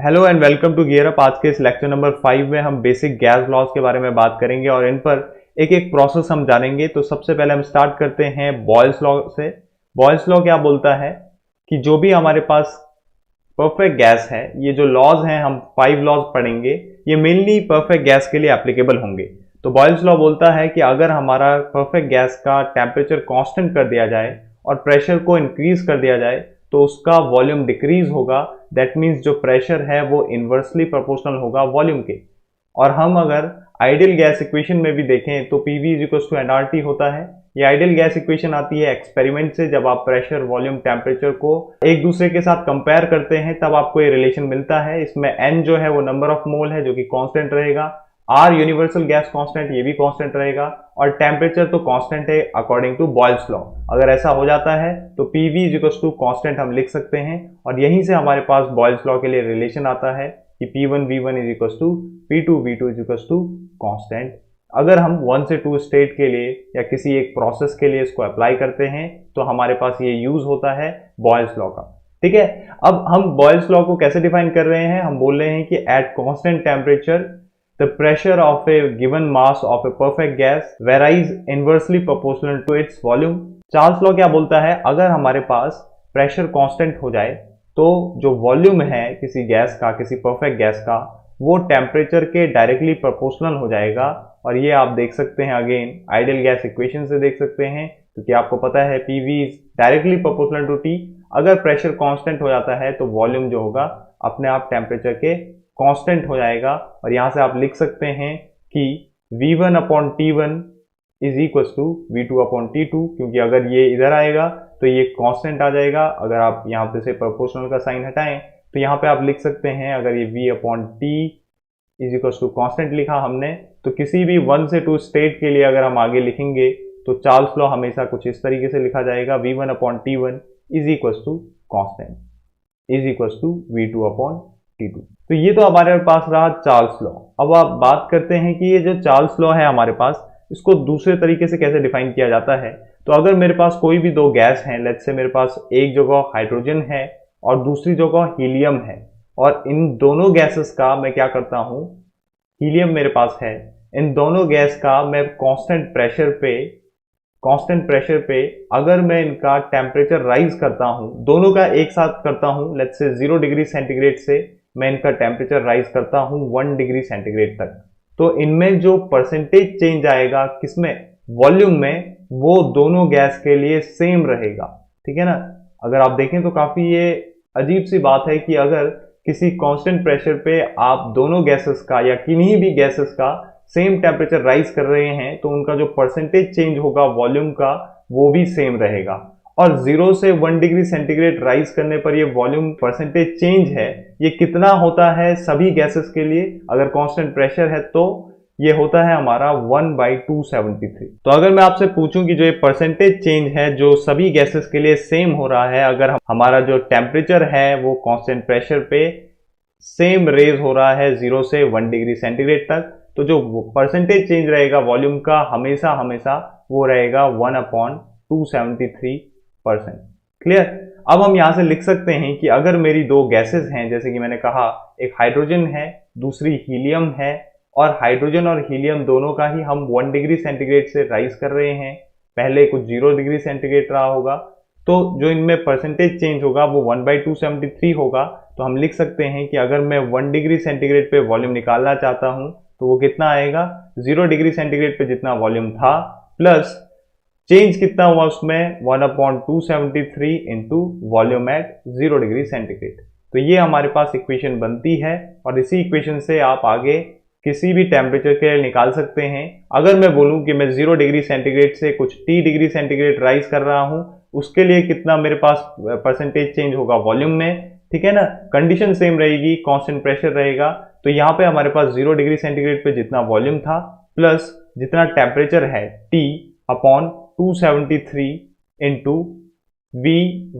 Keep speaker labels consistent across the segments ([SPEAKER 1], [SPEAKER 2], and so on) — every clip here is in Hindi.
[SPEAKER 1] Hello and welcome to Gear Up. आज के इस लेक्चर नंबर 5 में हम बेसिक गैस लॉज के बारे में बात करेंगे और इन पर एक एक प्रोसेस हम जानेंगे। तो सबसे पहले हम स्टार्ट करते हैं बॉयल्स लॉ से। बॉयल्स लॉ क्या बोलता है कि जो भी हमारे पास परफेक्ट गैस है, ये जो लॉज हैं हम 5 लॉज पढ़ेंगे, ये मेनली परफेक्ट गैस के लिए एप्लीकेबल होंगे। तो बॉयल्स लॉ बोलता है कि अगर हमारा परफेक्ट गैस का टेम्परेचर कांस्टेंट कर दिया जाए और प्रेशर को इंक्रीज कर दिया जाए तो उसका वॉल्यूम डिक्रीज होगा। दैट मीन्स जो प्रेशर है वो इन्वर्सली प्रोपोर्शनल होगा वॉल्यूम के। और हम अगर आइडियल गैस इक्वेशन में भी देखें तो P V is equal to nRT होता है। ये आइडियल गैस इक्वेशन आती है एक्सपेरिमेंट से। जब आप प्रेशर वॉल्यूम टेम्परेचर को एक दूसरे के साथ कंपेयर करते हैं तब आपको ये रिलेशन मिलता है। इसमें एन जो है वो नंबर ऑफ मोल है जो कि कांस्टेंट रहेगा, आर यूनिवर्सल गैस कांस्टेंट ये भी कांस्टेंट रहेगा और टेम्परेचर तो कांस्टेंट है अकॉर्डिंग टू बॉयल्स लॉ। अगर ऐसा हो जाता है तो P V is equal to constant हम लिख सकते हैं और यहीं से हमारे पास बॉयल्स लॉ के लिए रिलेशन आता है कि P1V1 is equal to P2V2 is equal to constant. अगर हम 1 से 2 स्टेट के लिए या किसी एक प्रोसेस के लिए इसको अप्लाई करते हैं तो हमारे पास ये यूज होता है बॉयल्स लॉ का। ठीक है, अब हम बॉयल्स लॉ को कैसे डिफाइन कर रहे हैं? हम बोल रहे हैं कि at constant temperature the pressure of a given mass of a perfect gas varies inversely proportional to its volume। Charles law क्या बोलता है? अगर हमारे पास प्रेशर कांस्टेंट हो जाए तो जो वॉल्यूम है किसी गैस का, किसी परफेक्ट गैस का, वो टेम्परेचर के डायरेक्टली प्रोपोर्शनल हो जाएगा। और ये आप देख सकते हैं अगेन आइडियल गैस इक्वेशन से देख सकते हैं, क्योंकि आपको पता है P V is directly proportional to T. अगर प्रेशर कांस्टेंट हो जाता है तो वॉल्यूम जो होगा अपने आप टेम्परेचर के कांस्टेंट हो जाएगा। और यहां से आप लिख सकते हैं कि V1 upon T1 is equal to V2 upon T2, क्योंकि अगर ये इधर आएगा तो ये कांस्टेंट आ जाएगा। अगर आप यहाँ पे से प्रोपोर्शनल का साइन हटाएं तो यहाँ पे आप लिख सकते हैं, अगर ये V upon T is equal to constant लिखा हमने, तो किसी भी 1 से 2 स्टेट के लिए अगर हम आगे लिखेंगे तो चार्ल्स लॉ हमेशा कुछ इस तरीके से लिखा जाएगा, V1 upon T1 is equal to constant is equal to V2 upon T2। तो ये तो हमारे पास रहा चार्ल्स लॉ। अब आप बात करते हैं कि ये जो चार्ल्स लॉ है हमारे पास, इसको दूसरे तरीके से कैसे डिफाइन किया जाता है। तो अगर मेरे पास कोई भी दो गैस हैं, लेट्स से मेरे पास एक जगह हाइड्रोजन है और दूसरी जगह हीलियम है, और इन दोनों गैसेस का मैं क्या करता हूं, हीलियम मेरे पास है, इन दोनों गैस का मैं कांस्टेंट प्रेशर पे अगर मैं इनका टेम्परेचर राइज करता हूं, दोनों का एक साथ करता हूं, लेट्स से 0 डिग्री सेंटीग्रेड से मैं इनका टेम्परेचर राइज करता हूं 1 डिग्री सेंटीग्रेड तक, तो इनमें जो परसेंटेज चेंज आएगा किसमें, वॉल्यूम में, वो दोनों गैस के लिए सेम रहेगा। ठीक है ना। अगर आप देखें तो काफी ये अजीब सी बात है कि अगर किसी कांस्टेंट प्रेशर पे आप दोनों गैसेस का या किन्हीं भी गैसेस का सेम टेम्परेचर राइज कर रहे हैं तो उनका जो परसेंटेज चेंज होगा वॉल्यूम का वो भी सेम रहेगा। और 0 से 1 डिग्री सेंटीग्रेड राइज करने पर ये वॉल्यूम परसेंटेज चेंज है, ये कितना होता है सभी गैसेस के लिए? अगर कांस्टेंट प्रेशर है तो ये होता है हमारा 1/273। तो अगर मैं आपसे पूछूं कि जो ये परसेंटेज चेंज है जो सभी गैसेस के लिए सेम हो रहा है, अगर हमारा जो टेम्परेचर है वो कांस्टेंट प्रेशर पे सेम रेज हो रहा है 0 से 1 डिग्री सेंटीग्रेड तक, तो जो परसेंटेज चेंज रहेगा वॉल्यूम का हमेशा हमेशा वो रहेगा 1/273%। क्लियर। अब हम यहां से लिख सकते हैं कि अगर मेरी दो गैसेस हैं, जैसे कि मैंने कहा एक हाइड्रोजन है दूसरी हीलियम है, और हाइड्रोजन और हीलियम दोनों का ही हम 1 डिग्री सेंटीग्रेड से राइज कर रहे हैं, पहले कुछ 0 डिग्री सेंटीग्रेड रहा होगा, तो जो इनमें परसेंटेज चेंज होगा वो 1/273 होगा। तो हम लिख सकते हैं कि अगर मैं 1 डिग्री सेंटीग्रेड पे वॉल्यूम निकालना चाहता हूं तो वो कितना आएगा, 0 डिग्री सेंटीग्रेड पे जितना वॉल्यूम था प्लस चेंज कितना हुआ उसमें 1/273 into volume at 0 degree centigrade. तो ये हमारे पास इक्वेशन बनती है और इसी इक्वेशन से आप आगे किसी भी टेम्परेचर के लिए निकाल सकते हैं। अगर मैं बोलूं कि मैं 0 डिग्री सेंटीग्रेड से कुछ T डिग्री सेंटीग्रेड राइज कर रहा हूं, उसके लिए कितना मेरे पास परसेंटेज चेंज होगा वॉल्यूम में, ठीक है ना, कंडीशन सेम रहेगी, कांस्टेंट प्रेशर रहेगा। तो यहाँ पे हमारे पास 0 डिग्री सेंटीग्रेड पे जितना वॉल्यूम था प्लस जितना टेम्परेचर है T upon 273 into V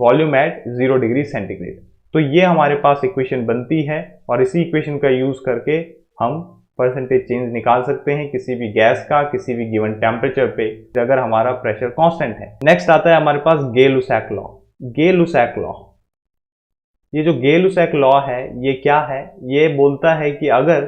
[SPEAKER 1] volume at 0 degree centigrade. तो ये हमारे पास इक्वेशन बनती है और इसी इक्वेशन का यूज करके हम परसेंटेज चेंज निकाल सकते हैं किसी भी गैस का किसी भी गिवन टेम्परेचर पे, अगर हमारा प्रेशर कांस्टेंट है। नेक्स्ट आता है हमारे पास गे-लुसाक लॉ। गे-लुसाक लॉ ये जो गेल-लुसैक लॉ है ये क्या है, ये बोलता है कि अगर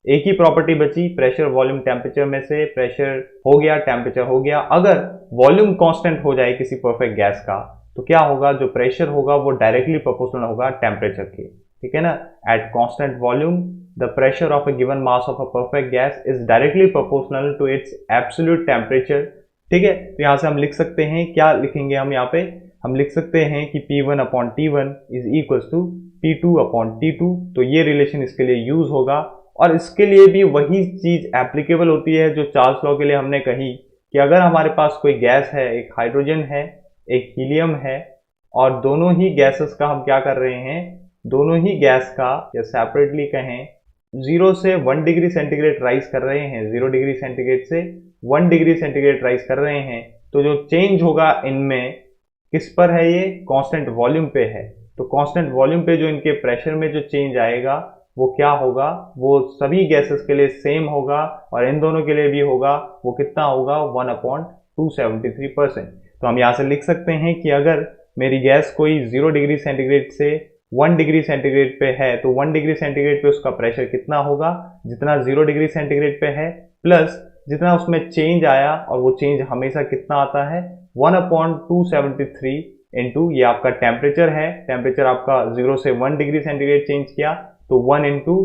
[SPEAKER 1] एक ही प्रॉपर्टी बची प्रेशर वॉल्यूम टेम्परेचर में से, प्रेशर हो गया टेम्परेचर हो गया, अगर वॉल्यूम कांस्टेंट हो जाए किसी परफेक्ट गैस का तो क्या होगा, जो प्रेशर होगा वो डायरेक्टली प्रोपोर्शनल होगा टेम्परेचर के, ठीक है ना। At constant volume the pressure of a given mass of a perfect gas is directly proportional to its absolute temperature, ठीक है। तो यहां से हम लिख सकते हैं, क्या लिखेंगे हम यहाँ पे, हम लिख सकते हैं कि P1 upon T1 is equal to P2 upon T2। तो ये रिलेशन इसके लिए यूज होगा और इसके लिए भी वही चीज एप्लीकेबल होती है जो चार्ल्स लॉ के लिए हमने कही कि अगर हमारे पास कोई गैस है, एक हाइड्रोजन है एक हीलियम है और दोनों ही गैसेस का हम क्या कर रहे हैं, दोनों ही गैस का या सेपरेटली कहें 0 से 1 डिग्री सेंटीग्रेड राइज कर रहे हैं, 0 डिग्री सेंटीग्रेड से 1 डिग्री सेंटीग्रेड राइज कर रहे हैं, तो जो चेंज होगा इनमें किस पर है, ये कांस्टेंट वॉल्यूम पे है। तो कांस्टेंट वॉल्यूम पे जो इनके प्रेशर में जो चेंज आएगा वो क्या होगा, वो सभी गैसेस के लिए सेम होगा और इन दोनों के लिए भी होगा, वो कितना होगा 1/273%। तो हम यहाँ से लिख सकते हैं कि अगर मेरी गैस कोई 0 डिग्री सेंटीग्रेड से 1 डिग्री सेंटीग्रेड पे है तो 1 डिग्री सेंटीग्रेड पे उसका प्रेशर कितना होगा, जितना 0 डिग्री सेंटीग्रेड पे है प्लस जितना उसमें चेंज आया, और वो चेंज हमेशा कितना आता है 1/273 इंटू ये आपका टेम्परेचर है, टेम्परेचर आपका 0 से 1 डिग्री सेंटीग्रेड चेंज किया तो 1 इंटू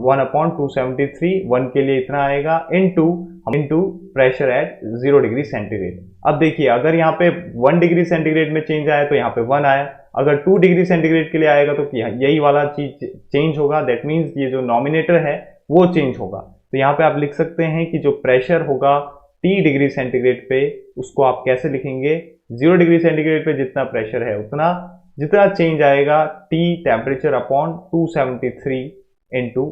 [SPEAKER 1] 1/273, 1 के लिए इतना आएगा into pressure at 0 degree centigrade. अब देखिए अगर यहाँ पे 1 डिग्री सेंटीग्रेड में चेंज आया तो यहाँ पे 1 आया, अगर 2 डिग्री सेंटीग्रेड के लिए आएगा तो यही वाला चीज चेंज होगा, दैट मीन्स ये जो नॉमिनेटर है वो चेंज होगा। तो यहाँ पे आप लिख सकते हैं कि जो प्रेशर होगा T डिग्री सेंटीग्रेड पे उसको आप कैसे लिखेंगे, 0 डिग्री सेंटीग्रेड पे जितना प्रेशर है उतना, जितना चेंज आएगा T temperature upon 273 into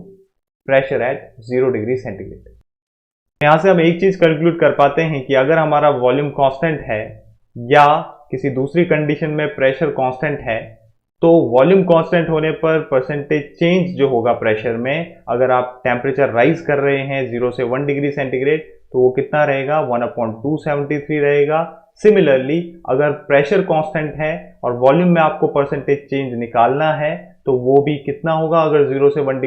[SPEAKER 1] pressure at 0 degree centigrade. यहां से हम एक चीज कंक्लूड कर पाते हैं कि अगर हमारा वॉल्यूम कांस्टेंट है या किसी दूसरी कंडीशन में प्रेशर कांस्टेंट है तो वॉल्यूम कांस्टेंट होने पर परसेंटेज चेंज जो होगा प्रेशर में, अगर आप टेम्परेचर राइज कर रहे हैं 0 से 1 डिग्री सेंटीग्रेड तो वो कितना रहेगा 1/273 रहेगा। सिमिलरली अगर प्रेशर कांस्टेंट है और वॉल्यूम में आपको परसेंटेज चेंज निकालना है तो वो भी कितना होगा, अगर 0 से 1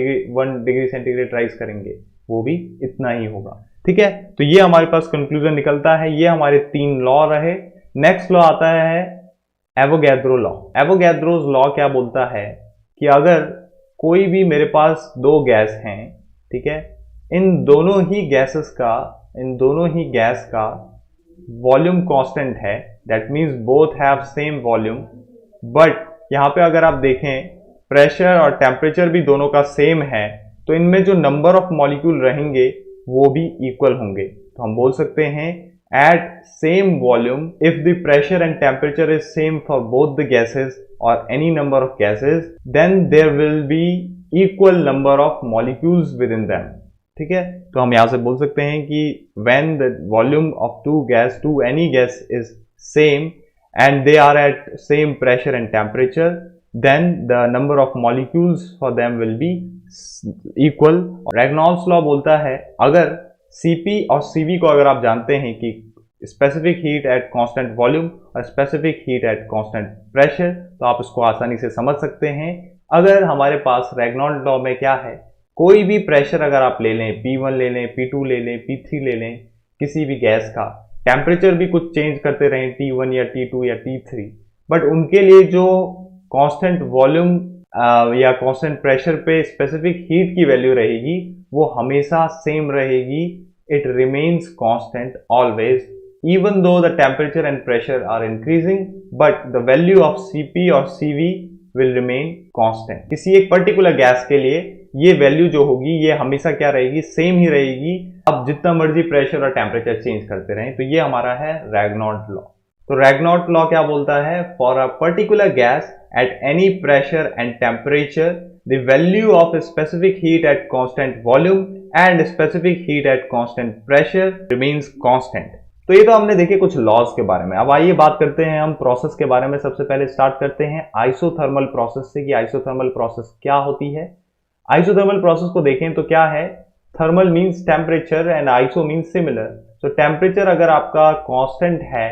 [SPEAKER 1] डिग्री सेंटीग्रेड राइज करेंगे वो भी इतना ही होगा, ठीक है। तो ये हमारे पास कंक्लूजन निकलता है, ये हमारे 3 लॉ रहे। नेक्स्ट लॉ आता है एवोगैड्रो लॉ। एवोगैड्रोज लॉ क्या बोलता है कि अगर कोई भी मेरे पास 2 गैस हैं, ठीक है, इन दोनों ही गैस का वॉल्यूम कांस्टेंट है, that means both have same volume, but यहां पे अगर आप देखें प्रेशर और टेम्परेचर भी दोनों का सेम है तो इनमें जो नंबर ऑफ मॉलिक्यूल रहेंगे वो भी इक्वल होंगे। तो हम बोल सकते हैं at same volume if the pressure and temperature is same for both the gases or any number of gases then there will be equal number of molecules within them, ठीक है। तो हम यहां से बोल सकते हैं कि when the volume of any gas is same and they are at same pressure and temperature then the number of molecules for them will be equal। Reynolds law बोलता है अगर Cp और Cv को अगर आप जानते हैं कि specific heat at constant volume और specific heat at constant pressure, तो आप इसको आसानी से समझ सकते हैं। अगर हमारे पास रेग्नॉल्ड्स लॉ में क्या है, कोई भी प्रेशर अगर आप ले लें, P1 ले लें, P2 ले लें, P3 ले लें, किसी भी गैस का टेम्परेचर भी कुछ चेंज करते रहें T1 या T2 या T3, बट उनके लिए जो कांस्टेंट वॉल्यूम या कांस्टेंट प्रेशर पे स्पेसिफिक हीट की वैल्यू रहेगी वो हमेशा सेम रहेगी। It remains constant always even though the temperature and pressure are increasing but the value of Cp और Cv will remain constant। किसी एक पर्टिकुलर गैस के लिए ये वैल्यू जो होगी ये हमेशा क्या रहेगी, सेम ही रहेगी, अब जितना मर्जी प्रेशर और टेम्परेचर चेंज करते रहें। तो ये हमारा है रेग्नॉल्ड्स लॉ। तो रेग्नॉल्ड्स लॉ क्या बोलता है, for a particular gas at any pressure and temperature the value of a specific heat at constant volume and specific heat at constant pressure remains constant। तो ये तो हमने देखे कुछ लॉज के बारे में। अब आइए बात करते हैं हम प्रोसेस के बारे में। सबसे पहले स्टार्ट करते हैं आइसोथर्मल प्रोसेस से कि आइसोथर्मल प्रोसेस क्या होती है। आइसोथर्मल प्रोसेस को देखें तो क्या है, thermal means temperature and iso means similar. तो टेम्परेचर अगर आपका कांस्टेंट है,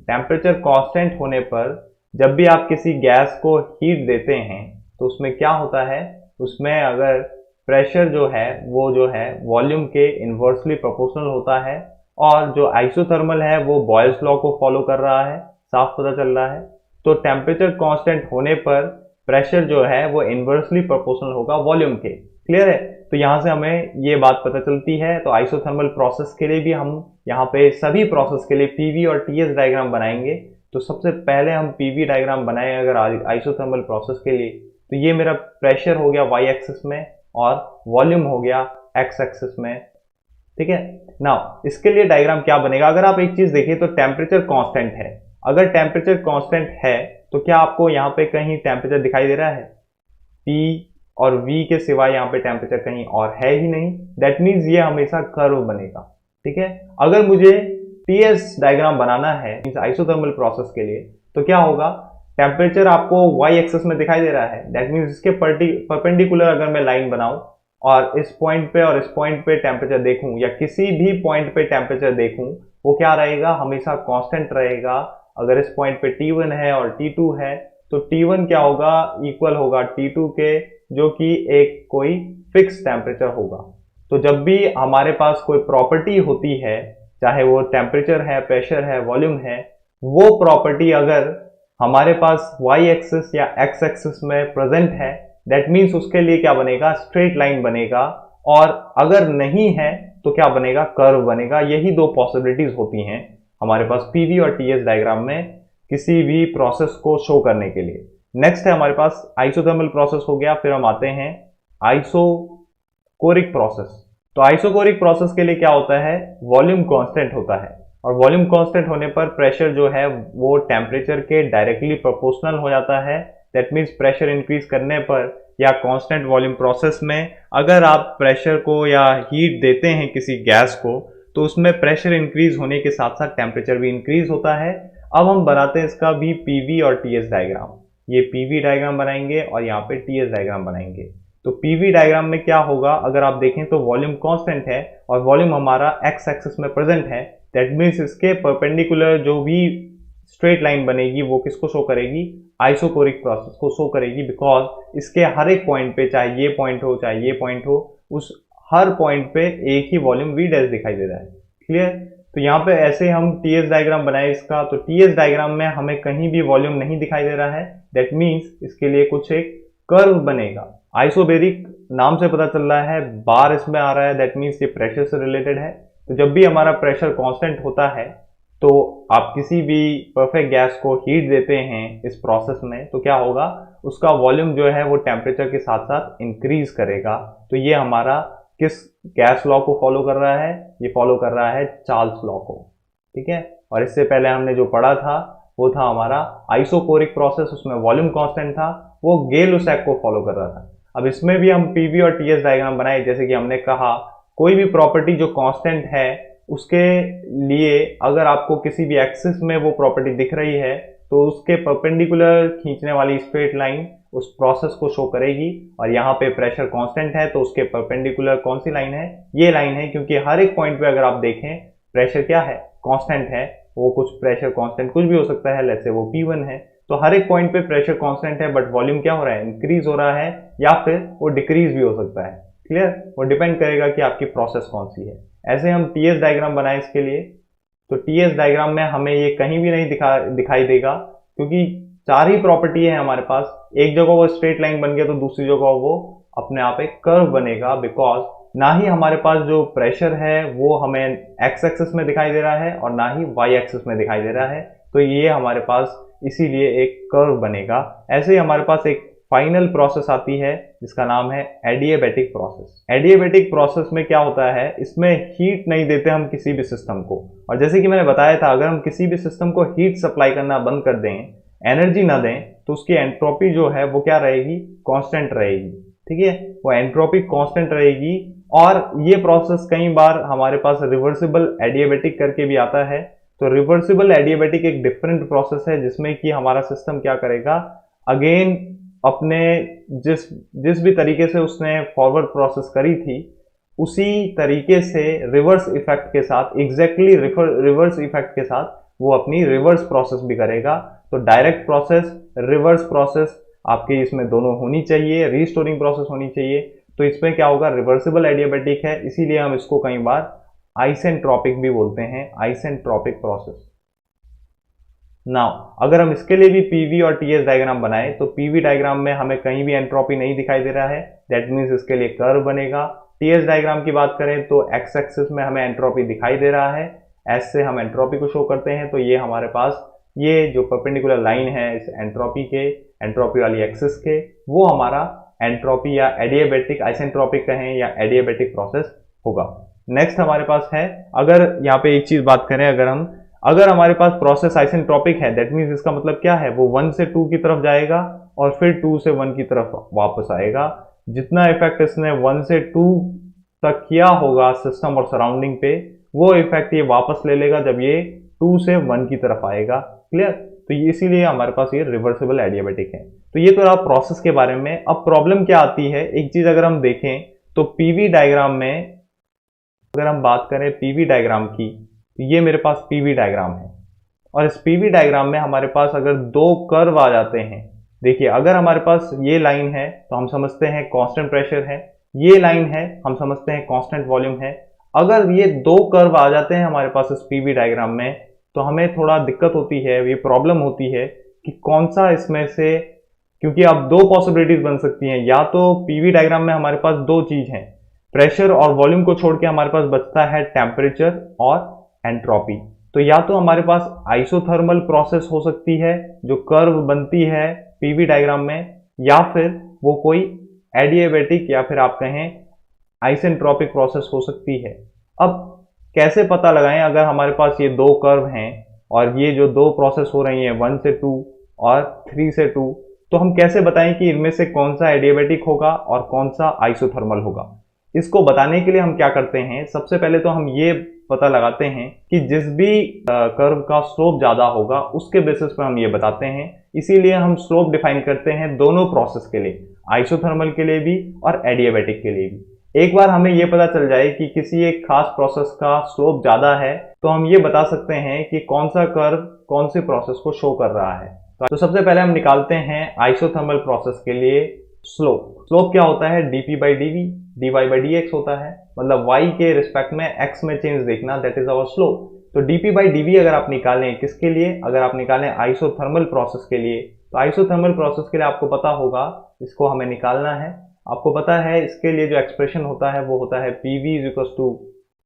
[SPEAKER 1] टेम्परेचर कांस्टेंट होने पर जब भी आप किसी गैस को हीट देते हैं तो उसमें क्या होता है, उसमें अगर प्रेशर जो है वो जो है वॉल्यूम के इन्वर्सली प्रोपोर्शनल होता है, और जो आइसोथर्मल है वो बॉयल्स लॉ को फॉलो कर रहा है, साफ पता चल रहा है। तो टेम्परेचर कांस्टेंट होने पर प्रेशर जो है वो इन्वर्सली प्रोपोर्शनल होगा वॉल्यूम के। क्लियर है? तो यहां से हमें ये बात पता चलती है। तो आइसोथर्मल प्रोसेस के लिए भी हम यहाँ पे सभी प्रोसेस के लिए पीवी और टीएस डायग्राम बनाएंगे। तो सबसे पहले हम पीवी डायग्राम बनाए अगर आइसोथर्मल प्रोसेस के लिए, तो ये मेरा प्रेशर हो गया वाई एक्सिस में और वॉल्यूम हो गया एक्स एक्सिस में। ठीक है, नाउ इसके लिए डायग्राम क्या बनेगा? अगर आप एक चीज देखिए तो टेम्परेचर कांस्टेंट है। अगर टेम्परेचर कांस्टेंट है तो क्या आपको यहाँ पे कहीं टेम्परेचर दिखाई दे रहा है? P और V के सिवाय यहाँ पे टेम्परेचर कहीं और है ही नहीं। दैट मीन्स ये हमेशा कर्व बनेगा। ठीक है, अगर मुझे टीएस डायग्राम बनाना है आइसोथर्मल प्रोसेस के लिए, तो क्या होगा? टेम्परेचर आपको वाई एक्सिस में दिखाई दे रहा है। दैट मीन्स इसके परपेंडिकुलर अगर मैं लाइन बनाऊं और इस पॉइंट पे और इस पॉइंट पे टेम्परेचर देखूं, या किसी भी पॉइंट पे टेम्परेचर देखूं, वो क्या रहेगा? हमेशा कांस्टेंट रहेगा। अगर इस पॉइंट पे T1 है और T2 है तो T1 क्या होगा? इक्वल होगा T2 के, जो कि एक कोई फिक्स टेम्परेचर होगा। तो जब भी हमारे पास कोई प्रॉपर्टी होती है, चाहे वो टेम्परेचर है, प्रेशर है, वॉल्यूम है, वो प्रॉपर्टी अगर हमारे पास वाई एक्सिस या एक्स एक्सिस में प्रेजेंट है, दैट मीन्स उसके लिए क्या बनेगा? स्ट्रेट लाइन बनेगा। और अगर नहीं है तो क्या बनेगा? कर्व बनेगा। यही दो पॉसिबिलिटीज होती हैं हमारे पास पीवी और टीएस डायग्राम में किसी भी प्रोसेस को शो करने के लिए। नेक्स्ट है हमारे पास आइसोथर्मल प्रोसेस हो गया। फिर हम आते हैं आइसोकोरिक प्रोसेस। तो आइसोकोरिक प्रोसेस के लिए क्या होता है? वॉल्यूम कांस्टेंट होता है, और वॉल्यूम कांस्टेंट होने पर प्रेशर जो है वो टेम्परेचर के डायरेक्टली प्रोपोर्शनल हो जाता है। दैट मीन्स प्रेशर इंक्रीज करने पर या कांस्टेंट वॉल्यूम प्रोसेस में अगर आप प्रेशर को या हीट देते हैं किसी गैस को, तो उसमें प्रेशर इंक्रीज होने के साथ साथ टेम्परेचर भी इंक्रीज होता है। अब हम बनाते हैं इसका भी पीवी और टीएस डायग्राम। ये पीवी डायग्राम बनाएंगे और यहाँ पे टीएस डायग्राम बनाएंगे। तो पीवी डायग्राम में क्या होगा? अगर आप देखें तो वॉल्यूम कांस्टेंट है और वॉल्यूम हमारा एक्स एक्सिस में प्रेजेंट है। दैट मीन्स इसके परपेंडिकुलर जो भी स्ट्रेट लाइन बनेगी वो किसको शो करेगी? आइसोकोरिक प्रोसेस को शो करेगी। बिकॉज इसके हर एक पॉइंट पे, चाहे ये पॉइंट हो चाहे ये पॉइंट हो, उस हर पॉइंट पे एक ही वॉल्यूम वी डैश दिखाई दे रहा है। क्लियर? तो यहाँ पे ऐसे हम टीएस डायग्राम बनाए इसका। तो टीएस डायग्राम में हमें कहीं भी वॉल्यूम नहीं दिखाई दे रहा है। दैट मीन्स इसके लिए कुछ एक कर्व बनेगा। आइसोबेरिक नाम से पता चल रहा है, बार इसमें आ रहा है, दैट मीन्स ये प्रेशर से रिलेटेड है। तो जब भी हमारा प्रेशर कांस्टेंट होता है तो आप किसी भी परफेक्ट गैस को हीट देते हैं इस प्रोसेस में, तो क्या होगा? उसका वॉल्यूम जो है वो टेम्परेचर के साथ साथ इंक्रीज करेगा। तो ये हमारा किस गैस लॉ को फॉलो कर रहा है? ये फॉलो कर रहा है चार्ल्स लॉ को। ठीक है, और इससे पहले हमने जो पढ़ा था वो था हमारा आइसोकोरिक प्रोसेस, उसमें वॉल्यूम कांस्टेंट था, वो गेल-लुसैक को फॉलो कर रहा था। अब इसमें भी हम पीवी और टीएस डायग्राम बनाए। जैसे कि हमने कहा, कोई भी प्रॉपर्टी जो कांस्टेंट है उसके लिए अगर आपको किसी भी एक्सिस में वो प्रॉपर्टी दिख रही है तो उसके परपेंडिकुलर खींचने वाली स्ट्रेट लाइन उस प्रोसेस को शो करेगी। और यहाँ पे प्रेशर कांस्टेंट है तो उसके परपेंडिकुलर कौन सी लाइन है? ये लाइन है, क्योंकि हर एक पॉइंट पे अगर आप देखें प्रेशर क्या है? कांस्टेंट है। वो कुछ प्रेशर कांस्टेंट कुछ भी हो सकता है, लेट्स से वो P1 है। तो हर एक पॉइंट पे प्रेशर कांस्टेंट है, बट वॉल्यूम क्या हो रहा है? इंक्रीज हो रहा है, या फिर वो डिक्रीज भी हो सकता है। क्लियर? वो डिपेंड करेगा कि आपकी प्रोसेस कौन सी है। ऐसे हम टीएस डायग्राम बनाए इसके लिए। तो टीएस डायग्राम में हमें ये कहीं भी नहीं दिखाई देगा, क्योंकि चार ही प्रॉपर्टी है हमारे पास। एक जगह वो स्ट्रेट लाइन बन गया तो दूसरी जगह वो अपने आप एक कर्व बनेगा। बिकॉज ना ही हमारे पास जो प्रेशर है वो हमें एक्स एक्सिस में दिखाई दे रहा है और ना ही वाई एक्सिस में दिखाई दे रहा है। तो ये हमारे पास इसीलिए एक कर्व बनेगा। ऐसे ही हमारे पास एक फाइनल प्रोसेस आती है जिसका नाम है एडिएबैटिक प्रोसेस। एडिएबैटिक प्रोसेस में क्या होता है? इसमें हीट नहीं देते हम किसी भी सिस्टम को। और जैसे कि मैंने बताया था, अगर हम किसी भी सिस्टम को हीट सप्लाई करना बंद कर दें, एनर्जी ना दें, तो उसकी एंट्रोपी जो है वो क्या रहेगी? कांस्टेंट रहेगी। ठीक है, वो एंट्रोपी कांस्टेंट रहेगी। और ये प्रोसेस कई बार हमारे पास रिवर्सिबल एडिएबैटिक करके भी आता है। तो रिवर्सिबल एडिएबैटिक एक डिफरेंट प्रोसेस है जिसमें कि हमारा सिस्टम क्या करेगा? अगेन अपने जिस भी तरीके से उसने फॉरवर्ड प्रोसेस करी थी उसी तरीके से रिवर्स इफेक्ट के साथ, एग्जैक्टली रिवर्स इफेक्ट के साथ वो अपनी रिवर्स प्रोसेस भी करेगा। तो डायरेक्ट प्रोसेस, रिवर्स प्रोसेस आपके इसमें दोनों होनी चाहिए, रीस्टोरिंग प्रोसेस होनी चाहिए। तो इसमें क्या होगा, रिवर्सिबल एडियाबैटिक है, इसीलिए हम इसको कई बार आइसेंट्रोपिक भी बोलते हैं, आइसेंट्रोपिक प्रोसेस। नाउ अगर हम इसके लिए भी पीवी और टीएस डायग्राम बनाएं तो पीवी डायग्राम में हमें कहीं भी एंट्रोपी नहीं दिखाई दे रहा है, दैट मीन्स इसके लिए कर्व बनेगा। टीएस डायग्राम की बात करें तो एक्स एक्सिस में हमें एंट्रोपी दिखाई दे रहा है, एस से हम एंट्रोपी को शो करते हैं। तो ये हमारे पास ये जो परपेंडिकुलर लाइन है इस एंट्रोपी के, एंट्रोपी वाली एक्सिस के, वो हमारा एंट्रोपी या एडियाबैटिक, आइसेंट्रोपिक कहें या एडियाबैटिक प्रोसेस होगा। नेक्स्ट हमारे पास है, अगर यहाँ पे एक चीज बात करें, अगर हमारे पास प्रोसेस आइसेंट्रोपिक है, दैट मीन्स इसका मतलब क्या है, वो 1 से 2 की तरफ जाएगा और फिर 2 से 1 की तरफ वापस आएगा। जितना इफेक्ट इसने 1 से 2 तक किया होगा सिस्टम और सराउंडिंग पे, वो इफेक्ट ये वापस ले लेगा जब ये 2 से 1 की तरफ आएगा। क्लियर? तो इसीलिए हमारे पास ये रिवर्सिबल एडियाबैटिक है। तो ये तो रहा प्रोसेस के बारे में। अब प्रॉब्लम क्या आती है, एक चीज अगर हम देखें तो पीवी डायग्राम में अगर हम बात करें पीवी डायग्राम की, तो ये मेरे पास पीवी डायग्राम है और इस पीवी डायग्राम में हमारे पास अगर दो कर्व आ जाते हैं, देखिए अगर हमारे पास ये लाइन है तो हम समझते हैं कांस्टेंट प्रेशर है, ये लाइन है हम समझते हैं कांस्टेंट वॉल्यूम है। अगर ये दो कर्व आ जाते हैं हमारे पास इस पीवी डायग्राम में तो हमें थोड़ा दिक्कत होती है, ये प्रॉब्लम होती है कि कौन सा इसमें से, क्योंकि अब दो पॉसिबिलिटीज बन सकती हैं, या तो पीवी डायग्राम में हमारे पास दो चीज हैं, प्रेशर और वॉल्यूम को छोड़ के हमारे पास बचता है टेम्परेचर और एंट्रोपी। तो या तो हमारे पास आइसोथर्मल प्रोसेस हो सकती है जो कर्व बनती है पीवी डायग्राम में, या फिर वो कोई एडियाबैटिक या फिर आप कहें आइसेंट्रोपिक प्रोसेस हो सकती है। अब कैसे पता लगाएं अगर हमारे पास ये दो कर्व हैं और ये जो दो प्रोसेस हो रही हैं 1 से 2 और 3 से 2, तो हम कैसे बताएं कि इनमें से कौन सा एडियाबैटिक होगा और कौन सा आइसोथर्मल होगा? इसको बताने के लिए हम क्या करते हैं, सबसे पहले तो हम ये पता लगाते हैं कि जिस भी कर्व का स्लोप ज्यादा होगा उसके बेसिस पर हम ये बताते हैं। इसीलिए हम स्लोप डिफाइन करते हैं दोनों प्रोसेस के लिए, आइसोथर्मल के लिए भी और एडियाबैटिक के लिए भी। एक बार हमें ये पता चल जाए कि किसी एक खास प्रोसेस का स्लोप ज्यादा है तो हम ये बता सकते हैं कि कौन सा कर्व कौन से प्रोसेस को शो कर रहा है। तो सबसे पहले हम निकालते हैं आइसोथर्मल प्रोसेस के लिए स्लोप। स्लोप क्या होता है, dp by dv, dy by dx होता है, मतलब y के रिस्पेक्ट में x में चेंज देखना, दैट इज आवर स्लोप। तो dp बाई dv अगर आप निकालें किसके लिए, अगर आप निकालें आइसोथर्मल प्रोसेस के लिए, तो आइसोथर्मल प्रोसेस के लिए आपको पता होगा, इसको हमें निकालना है। आपको पता है इसके लिए जो एक्सप्रेशन होता है वो होता है pv is equal to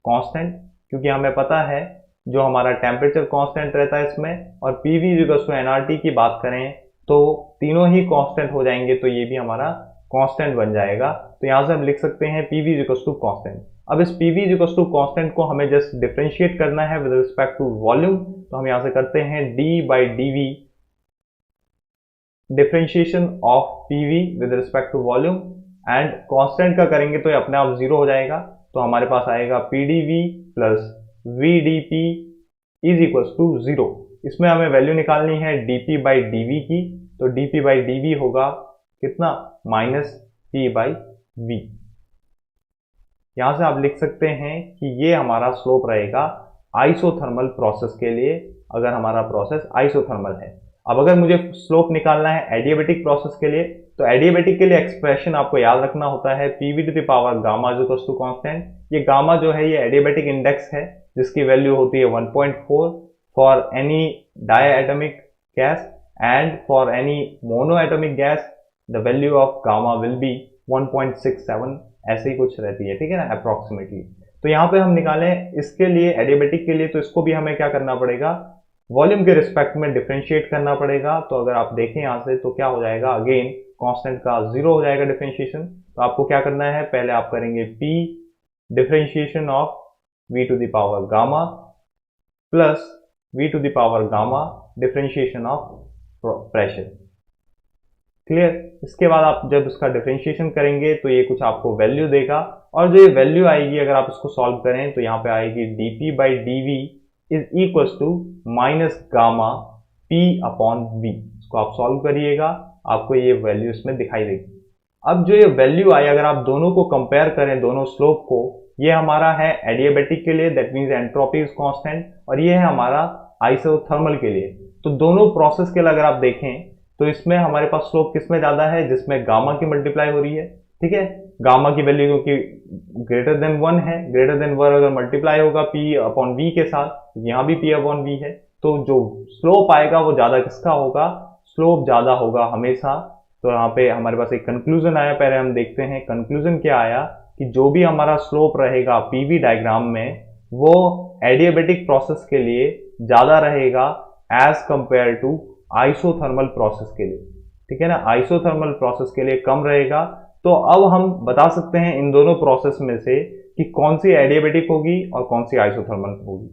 [SPEAKER 1] constant, क्योंकि हमें पता है जो हमारा टेम्परेचर कॉन्स्टेंट रहता है इसमें, और pv is equal to nRT की बात करें तो तीनों ही कांस्टेंट हो जाएंगे, तो ये भी हमारा कांस्टेंट बन जाएगा। तो यहां से हम लिख सकते हैं pv is equal to constant. अब इस pv is equal to constant को हमें जस्ट डिफरेंशिएट करना है विद रिस्पेक्ट टू वॉल्यूम, तो हम यहां से करते हैं d by dv, differentiation of pv with respect to volume, and constant का करेंगे तो ये अपने आप जीरो हो जाएगा। तो हमारे पास आएगा pdv plus vdp is equal to 0। इसमें हमें वैल्यू निकालनी है dp बाई dv की, तो dp बाई dv होगा कितना, माइनस p बाई v। यहां से आप लिख सकते हैं कि ये हमारा स्लोप रहेगा आइसोथर्मल प्रोसेस के लिए, अगर हमारा प्रोसेस आइसोथर्मल है। अब अगर मुझे स्लोप निकालना है एडियाबैटिक प्रोसेस के लिए, तो एडियाबैटिक के लिए एक्सप्रेशन आपको याद रखना होता है pv to the power gamma is equal to constant. ये गामा जो है ये एडियाबैटिक इंडेक्स है जिसकी वैल्यू होती है 1.4 for any diatomic gas, and for any monoatomic gas the value of gamma will be 1.67, ऐसे ही कुछ रहती है, ठीक है ना, अप्रोक्सीमेटली। तो यहाँ पे हम निकालें इसके लिए एडियाबैटिक के लिए, तो इसको भी हमें क्या करना पड़ेगा, वॉल्यूम के रिस्पेक्ट में डिफरेंशिएट करना पड़ेगा। तो अगर आप देखें यहाँ से तो क्या हो जाएगा, अगेन कांस्टेंट का 0 हो जाएगा डिफरेंशिएशन। तो आपको क्या करना है, पहले आप करेंगे p differentiation of v to the power gamma plus v to the power gamma differentiation of pressure. Clear? इसके बाद आप जब इसका डिफरेंशिएशन करेंगे तो ये कुछ आपको वैल्यू देगा, और जो ये वैल्यू आएगी अगर आप इसको सॉल्व करें तो यहाँ पे आएगी dp by dv is equal to minus gamma p upon v। इसको आप सॉल्व करिएगा, आपको ये वैल्यू इसमें दिखाई देगी। अब जो ये वैल्यू आई, अगर आप दोनों को कंपेयर करें, दोनों स्लोप को, ये हमारा है एडियाबैटिक के लिए, that means entropy is constant, और ये है हमारा आइसोथर्मल के लिए। तो दोनों प्रोसेस के लिए अगर आप देखें तो इसमें हमारे पास स्लोप किसमें ज्यादा है, जिसमें गामा की मल्टीप्लाई हो रही है, ठीक है। गामा की वैल्यू क्योंकि ग्रेटर देन 1 है, ग्रेटर देन 1 अगर मल्टीप्लाई होगा पी अपॉन वी के साथ, यहाँ भी पी अपॉन वी है, तो जो स्लोप आएगा वो ज्यादा किसका होगा, स्लोप ज्यादा होगा हमेशा। तो यहाँ पे हमारे पास एक कंक्लूजन आया, पहले हम देखते हैं कंक्लूजन क्या आया, कि जो भी हमारा स्लोप रहेगा पीवी डायग्राम में वो एडियाबेटिक प्रोसेस के लिए ज्यादा रहेगा as compare to isothermal process के लिए, ठीक है ना। आइसोथर्मल प्रोसेस के लिए कम रहेगा। तो अब हम बता सकते हैं इन दोनों प्रोसेस में से कि कौन सी एडियाबेटिक होगी और कौन सी आइसोथर्मल होगी,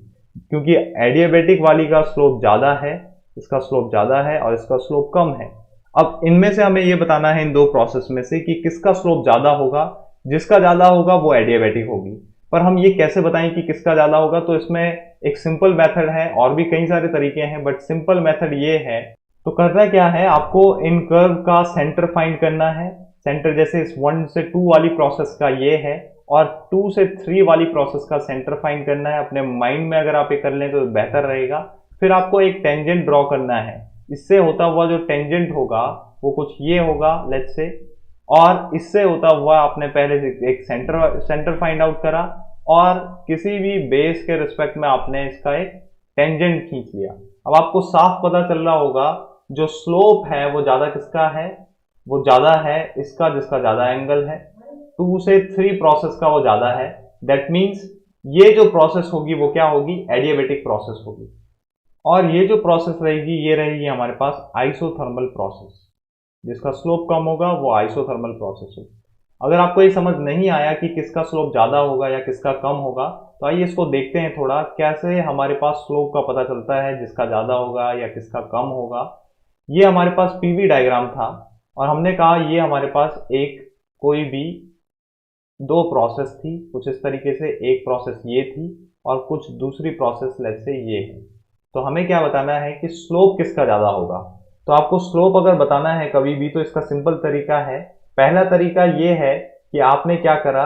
[SPEAKER 1] क्योंकि एडियाबेटिक वाली का स्लोप ज्यादा है, इसका स्लोप ज्यादा है और इसका स्लोप कम है। अब इनमें से हमें यह बताना है इन दो प्रोसेस में से कि किसका स्लोप ज्यादा होगा, जिसका ज्यादा होगा वो एडियाबेटिक होगी। पर हम ये कैसे बताएं कि किसका ज्यादा होगा, तो इसमें एक सिंपल मेथड है, और भी कई सारे तरीके हैं, बट सिंपल मेथड ये है। तो करना क्या है, आपको इन कर्व का सेंटर फाइंड करना है। सेंटर जैसे इस 1 से 2 वाली प्रोसेस का ये है, और 2 से 3 वाली प्रोसेस का सेंटर फाइंड करना है। अपने माइंड में अगर आप ये कर लें तो बेहतर रहेगा। फिर आपको एक टेंजेंट ड्रॉ करना है, इससे होता हुआ जो टेंजेंट होगा वो कुछ ये होगा लेट्स से, और इससे होता हुआ आपने पहले एक सेंटर फाइंड आउट करा, और किसी भी बेस के रिस्पेक्ट में आपने इसका एक टेंजेंट खींच लिया। अब आपको साफ पता चल रहा होगा जो स्लोप है वो ज्यादा किसका है, वो ज्यादा है इसका जिसका ज्यादा एंगल है। 2 से 3 प्रोसेस का वो ज्यादा है, दैट मीन्स ये जो प्रोसेस होगी वो क्या होगी, एडियाबेटिक प्रोसेस होगी। और ये जो प्रोसेस रहेगी ये रहेगी हमारे पास आइसोथर्मल प्रोसेस, जिसका स्लोप कम होगा वो आइसोथर्मल प्रोसेस होगी। अगर आपको ये समझ नहीं आया कि किसका स्लोप ज्यादा होगा या किसका कम होगा, तो आइए इसको देखते हैं थोड़ा, कैसे हमारे पास स्लोप का पता चलता है, जिसका ज्यादा होगा या किसका कम होगा। ये हमारे पास पीवी डायग्राम था, और हमने कहा ये हमारे पास एक कोई भी 2 प्रोसेस थी, कुछ इस तरीके से, एक प्रोसेस ये थी और कुछ दूसरी प्रोसेस लेट्स से ये है। तो हमें क्या बताना है कि स्लोप किसका ज्यादा होगा। तो आपको स्लोप अगर बताना है कभी भी, तो इसका सिंपल तरीका है। पहला तरीका ये है कि आपने क्या करा,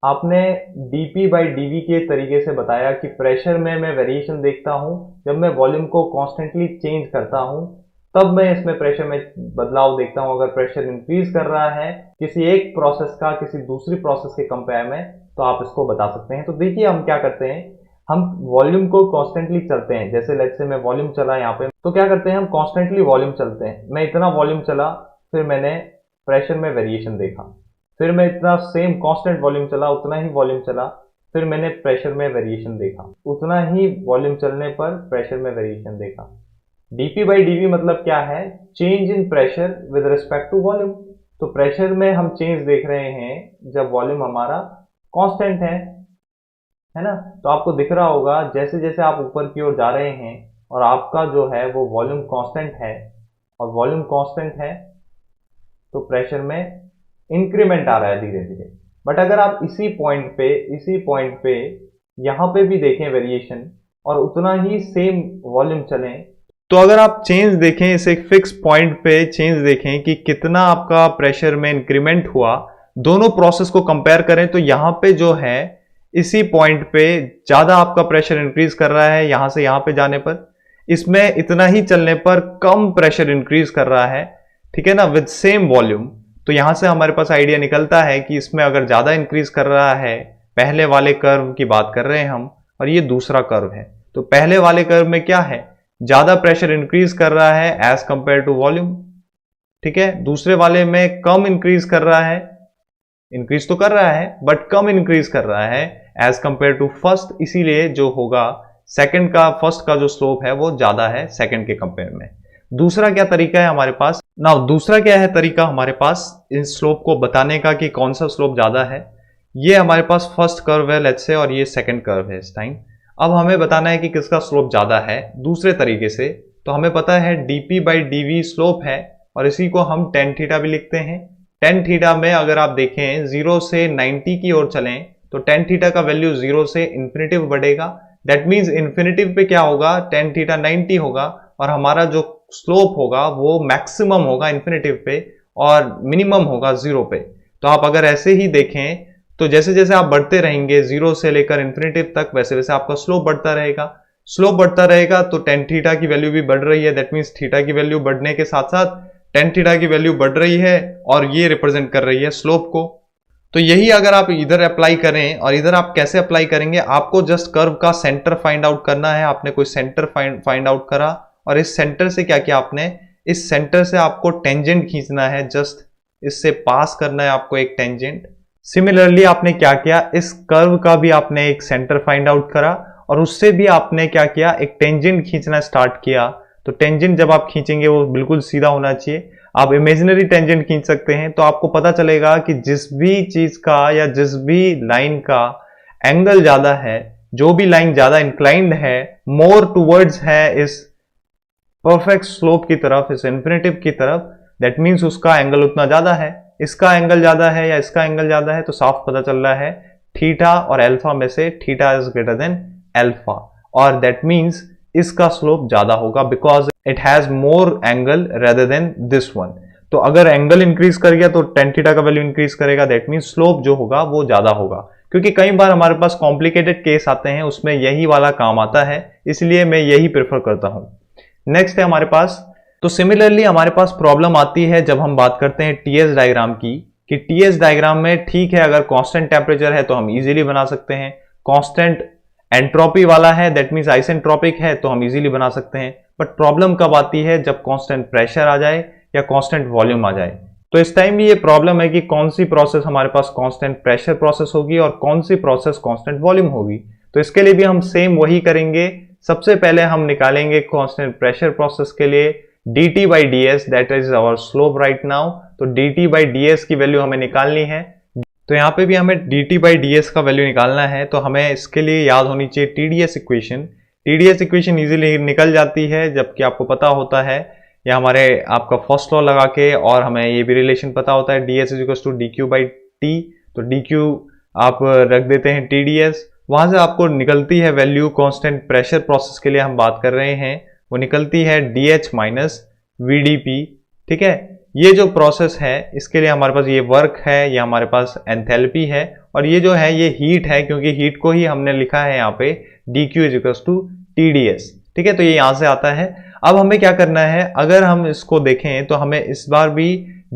[SPEAKER 1] आपने dp बाई dv के तरीके से बताया कि प्रेशर में मैं वेरिएशन देखता हूं जब मैं वॉल्यूम को कॉन्स्टेंटली चेंज करता हूं, तब मैं इसमें प्रेशर में बदलाव देखता हूं। अगर प्रेशर इंक्रीज कर रहा है किसी एक प्रोसेस का किसी दूसरी प्रोसेस के कंपेयर में, तो आप इसको बता सकते हैं। तो देखिए हम क्या करते हैं, हम वॉल्यूम को कॉन्स्टेंटली चलते हैं। जैसे लेट्स से मैं वॉल्यूम चला यहाँ पे, तो क्या करते हैं हम कॉन्स्टेंटली वॉल्यूम चलते हैं। मैं इतना वॉल्यूम चला, फिर मैंने प्रेशर में वेरिएशन देखा, फिर मैं इतना सेम कांस्टेंट वॉल्यूम चला, उतना ही वॉल्यूम चला, फिर मैंने प्रेशर में वेरिएशन देखा, उतना ही वॉल्यूम चलने पर प्रेशर में वेरिएशन देखा। dp बाई dv मतलब क्या है, change in pressure with respect to volume. तो प्रेशर में हम चेंज देख रहे हैं जब वॉल्यूम हमारा कांस्टेंट है ना। तो आपको दिख रहा होगा जैसे जैसे आप ऊपर की ओर जा रहे हैं और आपका जो है वो वॉल्यूम कांस्टेंट है, और वॉल्यूम कांस्टेंट है तो प्रेशर में इंक्रीमेंट आ रहा है धीरे धीरे। बट अगर आप इसी पॉइंट पे यहां पे भी देखें वेरिएशन और उतना ही सेम वॉल्यूम चलें, तो अगर आप चेंज देखें, इस एक फिक्स पॉइंट पे चेंज देखें कि कितना आपका प्रेशर में इंक्रीमेंट हुआ, दोनों प्रोसेस को कंपेयर करें, तो यहां पे जो है इसी पॉइंट पे ज्यादा आपका प्रेशर इंक्रीज कर रहा है यहां से यहां पे जाने पर, इसमें इतना ही चलने पर कम प्रेशर इंक्रीज कर रहा है, ठीक है ना, विद सेम वॉल्यूम। तो यहां से हमारे पास आइडिया निकलता है कि इसमें अगर ज्यादा इंक्रीज कर रहा है, पहले वाले कर्व की बात कर रहे हैं हम, और ये दूसरा कर्व है, तो पहले वाले कर्व में क्या है, ज्यादा प्रेशर इंक्रीज कर रहा है एज कंपेयर टू वॉल्यूम, ठीक है। दूसरे वाले में कम इंक्रीज कर रहा है, इंक्रीज तो कर रहा है बट कम इंक्रीज कर रहा है एज कंपेयर टू फर्स्ट, इसीलिए जो होगा सेकंड का फर्स्ट का जो स्लोप है वो ज्यादा है सेकंड के कंपेयर में। दूसरा क्या तरीका है हमारे पास, दूसरा क्या है तरीका हमारे पास इस स्लोप को बताने का कि कौन सा स्लोप ज्यादा है। ये हमारे पास फर्स्ट कर्व है लेट्स से, और ये सेकंड कर्व है इस टाइम। अब हमें बताना है कि किसका स्लोप ज्यादा है दूसरे तरीके से। तो हमें पता है dp बाई dv स्लोप है, और इसी को हम tan थीटा भी लिखते हैं। tan थीटा में अगर आप देखें 0 से 90 की ओर चलें तो tan थीटा का वैल्यू 0 से इन्फिनिटिव बढ़ेगा। दैट मीन्स इन्फिनिटिव पे क्या होगा, tan थीटा 90 होगा, और हमारा जो स्लोप होगा वो मैक्सिमम होगा इन्फिनिटिव पे और मिनिमम होगा 0 पे। तो आप अगर ऐसे ही देखें तो जैसे जैसे आप बढ़ते रहेंगे 0 से लेकर इन्फिनिटिव तक, वैसे वैसे आपका स्लोप बढ़ता रहेगा। स्लोप बढ़ता रहेगा तो टेन थीटा की वैल्यू भी बढ़ रही है, दैट मीन्स थीटा की वैल्यू बढ़ने के साथ साथ टेन थीटा की वैल्यू बढ़ रही है और ये रिप्रेजेंट कर रही है स्लोप को। तो यही अगर आप इधर अप्लाई करें, और इधर आप कैसे अप्लाई करेंगे, आपको जस्ट कर्व का सेंटर फाइंड आउट करना है। आपने कोई सेंटर फाइंड आउट करा और इस सेंटर से क्या किया आपने, इस सेंटर से आपको टेंजेंट खींचना है, जस्ट इससे पास करना है आपको एक टेंजेंट। सिमिलरली आपने क्या किया, इस कर्व का भी आपने एक सेंटर फाइंड आउट करा और उससे भी आपने क्या किया, एक टेंजेंट खींचना स्टार्ट किया। तो टेंजेंट जब आप खींचेंगे वो बिल्कुल सीधा होना चाहिए। आप इमेजिनरी टेंजेंट खींच सकते हैं, तो आपको पता चलेगा कि जिस भी चीज का या जिस भी लाइन का एंगल ज्यादा है, जो भी लाइन ज्यादा इंक्लाइंड है, मोर टूवर्ड्स है इस परफेक्ट स्लोप की तरफ, इस इन्फिनिटिव की तरफ, दैट मीन्स उसका एंगल उतना ज्यादा है। इसका एंगल ज्यादा है या इसका एंगल ज्यादा है, तो साफ पता चल रहा है थीटा और अल्फा में से theta is greater than alpha, और दैट मीन्स इसका स्लोप ज्यादा होगा because it has more angle rather than this one. तो अगर एंगल इंक्रीज कर गया तो टेन थीटा का वैल्यू इंक्रीज करेगा, दैट मीन्स स्लोप जो होगा वो ज्यादा होगा। क्योंकि कई बार हमारे पास कॉम्प्लिकेटेड केस आते हैं, उसमें यही वाला काम आता है, इसलिए मैं यही प्रेफर करता हूं। नेक्स्ट है हमारे पास, तो सिमिलरली हमारे पास प्रॉब्लम आती है जब हम बात करते हैं टीएस डायग्राम की, कि टीएस डायग्राम में ठीक है अगर कांस्टेंट टेम्परेचर है तो हम इजीली बना सकते हैं, कांस्टेंट एंट्रोपी वाला है दैट मींस आइसेंट्रोपिक है तो हम इजीली बना सकते हैं। बट प्रॉब्लम कब आती है, जब कांस्टेंट प्रेशर आ जाए या कांस्टेंट वॉल्यूम आ जाए। तो इस टाइम भी ये प्रॉब्लम है कि कौन सी प्रोसेस हमारे पास कांस्टेंट प्रेशर प्रोसेस होगी और कौन सी प्रोसेस कांस्टेंट वॉल्यूम होगी। तो इसके लिए भी हम सेम वही करेंगे। सबसे पहले हम निकालेंगे कांस्टेंट प्रेशर प्रोसेस के लिए dt by ds, that is our slope right now. तो dt by ds की वैल्यू हमें निकालनी है, तो यहाँ पे भी हमें dt by ds का वैल्यू निकालना है। तो हमें इसके लिए याद होनी चाहिए TDS equation. TDS equation easily निकल जाती है जबकि आपको पता होता है, या हमारे आपका फर्स्ट लॉ लगा के, और हमें ये भी रिलेशन पता होता है ds is to dq by t। तो dq आप रख देते हैं TDS, वहां से आपको निकलती है वैल्यू कांस्टेंट प्रेशर प्रोसेस के लिए हम बात कर रहे हैं, वो निकलती है dH माइनस VdP। ठीक है, ये जो प्रोसेस है इसके लिए हमारे पास ये वर्क है, ये हमारे पास एंथैल्पी है, और ये जो है ये हीट है, क्योंकि हीट को ही हमने लिखा है यहाँ पे dq इज टू TDS। ठीक है, तो ये यहाँ से आता है। अब हमें क्या करना है, अगर हम इसको देखें तो हमें इस बार भी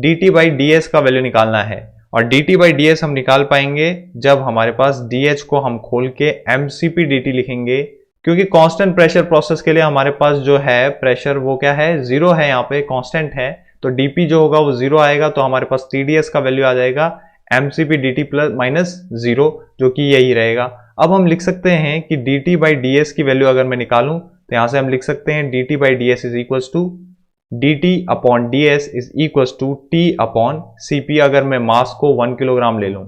[SPEAKER 1] dt by ds का वैल्यू निकालना है, और dt by ds हम निकाल पाएंगे जब हमारे पास dH को हम खोल के mcp dt लिखेंगे, क्योंकि कांस्टेंट प्रेशर प्रोसेस के लिए हमारे पास जो है प्रेशर वो क्या है, जीरो है, यहाँ पे कांस्टेंट है, तो dp जो होगा वो जीरो आएगा, तो हमारे पास TDS का वैल्यू आ जाएगा mcp dt plus minus zero, जो कि यही रहेगा। अब हम लिख सकते हैं कि dt by ds की वैल्यू अगर मैं निकालूं तो यहां से हम लिख सकते हैं dt by ds is equal to dt upon ds is equal to t upon cp, अगर मैं मास को 1 किलोग्राम ले लूं।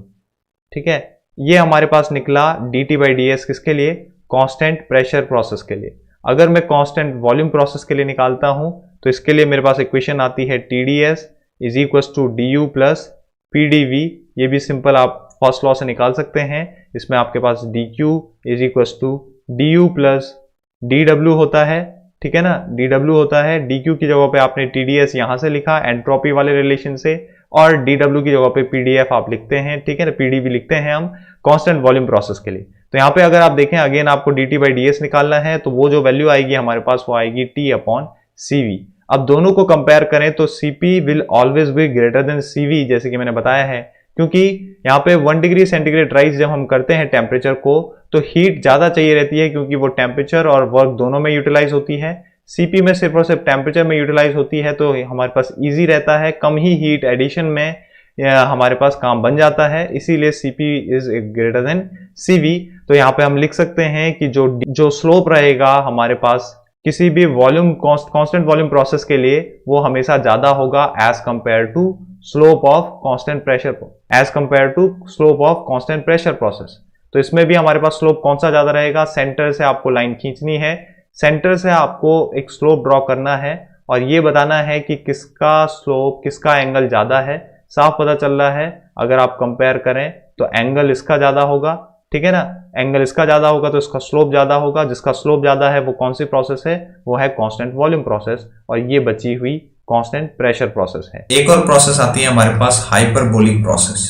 [SPEAKER 1] ठीक है, ये हमारे पास निकला dt by ds किसके लिए, कांस्टेंट प्रेशर प्रोसेस के लिए। अगर मैं कांस्टेंट वॉल्यूम प्रोसेस के लिए निकालता हूं तो इसके लिए मेरे पास इक्वेशन आती है TDS is equal to du plus PdV। ये भी सिंपल आप फर्स्ट लॉ से निकाल सकते हैं। इसमें आपके पास dq is equal to du plus dw होता है। ठीक है ना, dw होता है, dq की जगह पे आपने TDS यहां से लिखा एंट्रोपी वाले रिलेशन से, और dw की जगह पे PDF आप लिखते हैं। ठीक है ना, PdV लिखते हैं हम कांस्टेंट वॉल्यूम प्रोसेस के लिए। तो यहाँ पे अगर आप देखें अगेन आपको dt by ds निकालना है, तो वो जो वैल्यू आएगी हमारे पास वो आएगी t अपॉन cv। अब दोनों को कंपेयर करें तो cp will always be greater than cv, जैसे कि मैंने बताया है, क्योंकि यहाँ पे 1 डिग्री सेंटीग्रेड राइज जब हम करते हैं टेम्परेचर को तो हीट ज्यादा चाहिए रहती है, क्योंकि वो टेम्परेचर और वर्क दोनों में यूटिलाइज होती है। cp में सिर्फ और सिर्फ टेम्परेचर में यूटिलाइज होती है, तो हमारे पास इजी रहता है, कम ही हीट एडिशन में हमारे पास काम बन जाता है, इसीलिए cp is greater than cv। तो यहाँ पे हम लिख सकते हैं कि जो स्लोप रहेगा हमारे पास किसी भी वॉल्यूम कांस्टेंट वॉल्यूम प्रोसेस के लिए वो हमेशा ज्यादा होगा as compare to slope of constant pressure, as compare to slope of constant pressure process. तो इसमें भी हमारे पास स्लोप कौन सा ज्यादा रहेगा, सेंटर से आपको लाइन खींचनी है, सेंटर से आपको एक स्लोप ड्रॉ करना है और ये बताना है कि किसका स्लोप किसका एंगल ज्यादा है। साफ पता चल रहा है, अगर आप कंपेयर करें तो एंगल इसका ज्यादा होगा। ठीक है ना, एंगल इसका ज्यादा होगा तो इसका स्लोप ज्यादा होगा, जिसका स्लोप ज्यादा है वो कौन सी प्रोसेस है, वो है कांस्टेंट वॉल्यूम प्रोसेस, और ये बची हुई कांस्टेंट प्रेशर प्रोसेस है।
[SPEAKER 2] एक और प्रोसेस आती है हमारे पास हाइपरबोलिक प्रोसेस।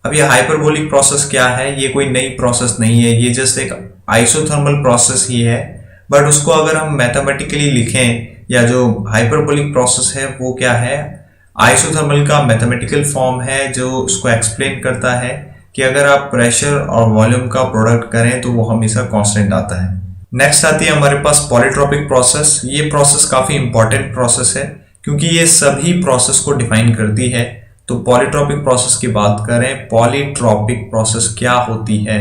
[SPEAKER 2] अब ये हाइपरबोलिक प्रोसेस क्या है, ये कोई नई प्रोसेस नहीं है, ये जस्ट एक आइसोथर्मल प्रोसेस ही है, बट उसको अगर हम मैथमेटिकली लिखें या जो हाइपरबोलिक प्रोसेस है वो क्या है, आइसोथर्मल का मैथमेटिकल फॉर्म है जो उसको एक्सप्लेन करता है कि अगर आप प्रेशर और वॉल्यूम का प्रोडक्ट करें तो वो हमेशा कांस्टेंट आता है। नेक्स्ट आती है हमारे पास पॉलीट्रॉपिक प्रोसेस। ये प्रोसेस काफी इंपॉर्टेंट प्रोसेस है क्योंकि ये सभी प्रोसेस को डिफाइन करती है। तो पॉलीट्रॉपिक प्रोसेस की बात करें, पॉलीट्रॉपिक प्रोसेस क्या होती है?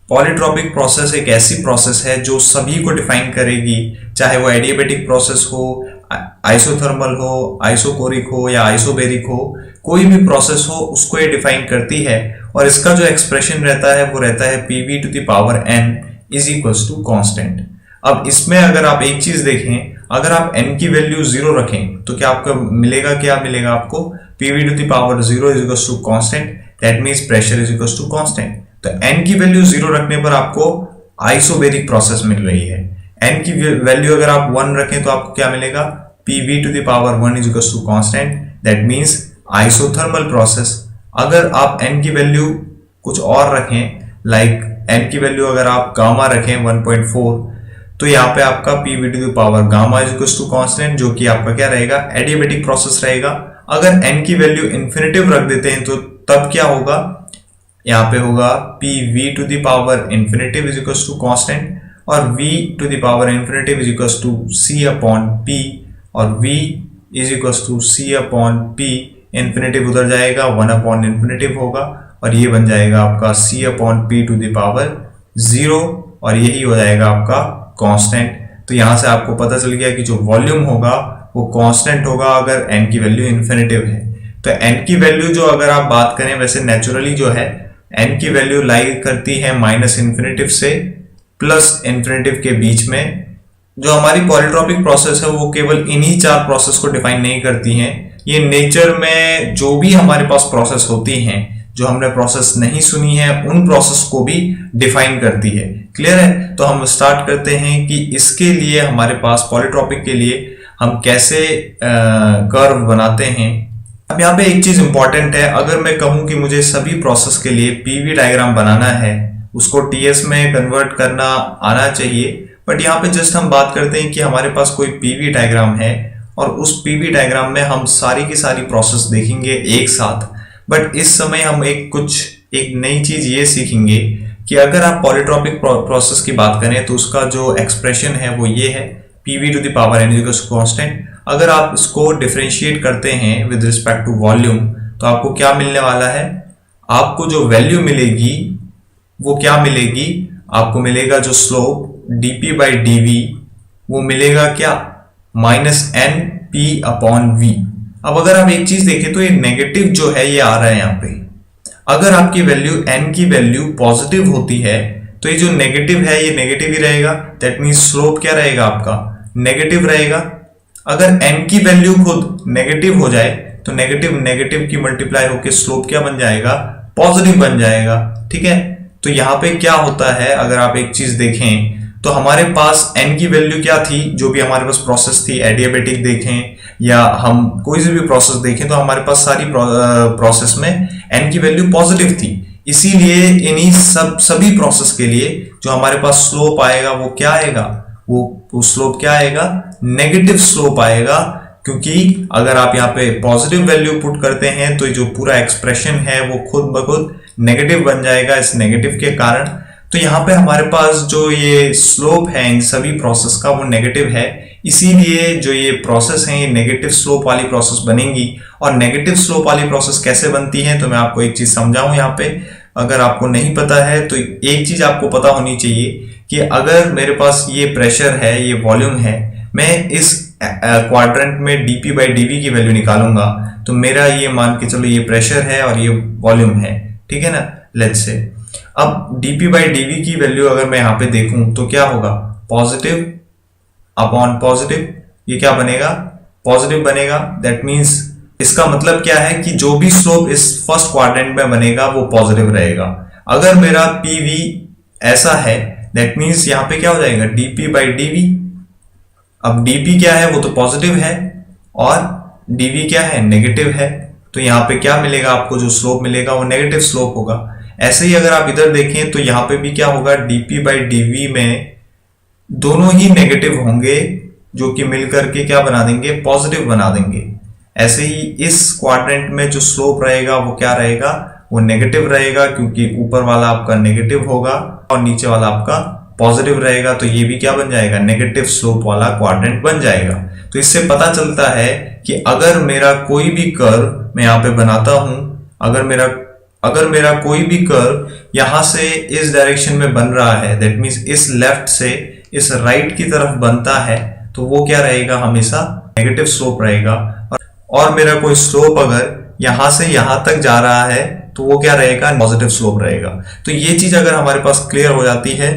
[SPEAKER 2] पॉलीट्रॉपिक प्रोसेस एक ऐसी प्रोसेस है जो सभी को डिफाइन करेगी, चाहे वो एडियाबेटिक प्रोसेस हो, आइसोथर्मल हो, आइसोकोरिक हो या आइसोबेरिक हो, कोई भी प्रोसेस हो उसको ये डिफाइन करती है। और इसका जो एक्सप्रेशन रहता है वो रहता है PV to the power n is equals to constant. अब इसमें अगर आप एक चीज देखें, अगर आप n की वैल्यू 0 रखें तो क्या आपको मिलेगा, क्या मिलेगा आपको? PV to the power 0 is equals to constant, that means pressure is equals to constant. तो n की वैल्यू 0 रखने पर आपको आइसोबेरिक प्रोसेस मिल रही है। n की वैल्यू अगर आप 1 रखें तो आपको क्या मिलेगा? pv to the power 1 is equals to constant, that means isothermal process. अगर आप n की वैल्यू कुछ और रखें, लाइक n की वैल्यू अगर आप गामा रखें 1.4, तो यहाँ पे आपका pv to the power gamma is equals to constant, जो कि आपका क्या रहेगा? एडियाबेटिक प्रोसेस रहेगा। अगर n की वैल्यू इन्फिनिटिव रख देते हैं तो तब क्या होगा? यहाँ पे होगा pv to the power infinitive is equals to constant और v to the power infinitive is equals to c upon p और v is equals to c upon p। Infinitive उधर जाएगा, 1 अपॉन इन्फिनिटिव होगा और ये बन जाएगा आपका c upon p to the power 0 और यही हो जाएगा आपका कांस्टेंट। तो यहां से आपको पता चल गया कि जो वॉल्यूम होगा वो कांस्टेंट होगा अगर n की वैल्यू इन्फिनिटिव है। तो n की वैल्यू जो अगर आप बात करें, वैसे नेचुरली जो है n की वैल्यू लाई करती है माइनस इन्फिनिटिव से प्लस इन्फिनिटिव के बीच में। जो हमारी पॉलीट्रॉपिक प्रोसेस है वो केवल इन्हीं 4 प्रोसेस को डिफाइन नहीं करती हैं, ये नेचर में जो भी हमारे पास प्रोसेस होती हैं, जो हमने प्रोसेस नहीं सुनी है उन प्रोसेस को भी डिफाइन करती है। क्लियर है? तो हम स्टार्ट करते हैं कि इसके लिए हमारे पास पॉलीट्रॉपिक के लिए हम कैसे कर्व बनाते हैं। अब यहाँ पे एक चीज इंपॉर्टेंट है, अगर मैं कहूं कि मुझे सभी प्रोसेस के लिए पीवी डायग्राम बनाना है, उसको टीएस में कन्वर्ट करना आना चाहिए, बट यहाँ पे जस्ट हम बात करते हैं कि हमारे पास कोई पीवी डायग्राम है और उस पीवी डायग्राम में हम सारी की सारी प्रोसेस देखेंगे एक साथ। बट इस समय हम एक नई चीज ये सीखेंगे कि अगर आप पॉलीट्रॉपिक प्रोसेस की बात करें तो उसका जो एक्सप्रेशन है वो ये है pv to the power n equals to constant. अगर आप इसको डिफरेंशिएट करते हैं विद रिस्पेक्ट टू वॉल्यूम तो आपको क्या मिलने वाला है? आपको जो वैल्यू मिलेगी वो क्या मिलेगी? आपको मिलेगा जो स्लोप dp बाई dv, वो मिलेगा क्या? Minus n p upon v. अब अगर आप एक चीज देखें तो ये नेगेटिव जो है ये आ रहा है यहाँ पे। अगर आपकी वैल्यू n की वैल्यू पॉजिटिव होती है तो ये जो नेगेटिव है ये नेगेटिव ही रहेगा, दैट मींस स्लोप क्या रहेगा आपका? नेगेटिव रहेगा। अगर n की वैल्यू खुद नेगेटिव हो जाए तो नेगेटिव नेगेटिव की मल्टीप्लाई होकर स्लोप क्या बन जाएगा? पॉजिटिव बन जाएगा। ठीक है, तो यहाँ पे क्या होता है, अगर आप एक चीज देखें तो हमारे पास n की वैल्यू क्या थी, जो भी हमारे पास प्रोसेस थी, एडियाबेटिक देखें या हम कोई सी भी प्रोसेस देखें तो हमारे पास सारी प्रोसेस में n की वैल्यू पॉजिटिव थी। इसीलिए इन्हीं सभी प्रोसेस के लिए जो हमारे पास स्लोप आएगा वो क्या आएगा? वो स्लोप क्या आएगा? नेगेटिव स्लोप आएगा, क्योंकि अगर आप यहाँ पे पॉजिटिव वैल्यू पुट करते हैं तो जो पूरा एक्सप्रेशन है वो खुद ब खुद नेगेटिव बन जाएगा इस नेगेटिव के कारण। तो यहाँ पे हमारे पास जो ये स्लोप है इन सभी प्रोसेस का वो नेगेटिव है, इसीलिए जो ये प्रोसेस है ये नेगेटिव स्लोप वाली प्रोसेस बनेंगी। और नेगेटिव स्लोप वाली प्रोसेस कैसे बनती है तो मैं आपको एक चीज समझाऊं यहाँ पे, अगर आपको नहीं पता है तो एक चीज आपको पता होनी चाहिए कि अगर मेरे पास ये प्रेशर है, ये वॉल्यूम है, मैं इस क्वाड्रेंट में dp बाई dv की वैल्यू निकालूंगा तो मेरा ये मान के चलो ये प्रेशर है और ये वॉल्यूम है, ठीक है ना, लेट्स से। अब dp बाई dv की वैल्यू अगर मैं यहाँ पे देखूं तो क्या होगा? पॉजिटिव अपॉन पॉजिटिव, ये क्या बनेगा? पॉजिटिव बनेगा। दैट मींस इसका मतलब क्या है कि जो भी स्लोप इस फर्स्ट क्वाड्रेंट में बनेगा वो पॉजिटिव रहेगा। अगर मेरा pv ऐसा है दैट मींस यहाँ पे क्या हो जाएगा? dp by dv। अब dp क्या है? वो तो पॉजिटिव है और dv क्या है? नेगेटिव है। तो यहाँ पे क्या मिलेगा आपको? जो स्लोप मिलेगा वो नेगेटिव स्लोप होगा। ऐसे ही अगर आप इधर देखें तो यहाँ पे भी क्या होगा, dp बाई dv में दोनों ही नेगेटिव होंगे, जो कि मिलकर के क्या बना देंगे, पॉजिटिव बना देंगे। ऐसे ही इस क्वाड्रेंट में जो स्लोप रहेगा वो क्या रहेगा, वो नेगेटिव रहेगा, क्योंकि ऊपर वाला आपका नेगेटिव होगा और नीचे वाला आपका पॉजिटिव रहेगा। तो ये भी क्या बन जाएगा, नेगेटिव स्लोप वाला क्वाड्रेंट बन जाएगा। तो इससे पता चलता है कि अगर मेरा कोई भी कर्व मैं यहाँ पे बनाता हूं, अगर मेरा कोई भी कर्व यहां से इस डायरेक्शन में बन रहा है, दैट मीन्स इस लेफ्ट से इस राइट की तरफ बनता है, तो वो क्या रहेगा, हमेशा नेगेटिव स्लोप रहेगा। और मेरा कोई स्लोप अगर यहां से यहां तक जा रहा है तो वो क्या रहेगा, पॉजिटिव स्लोप रहेगा। तो ये चीज अगर हमारे पास क्लियर हो जाती है,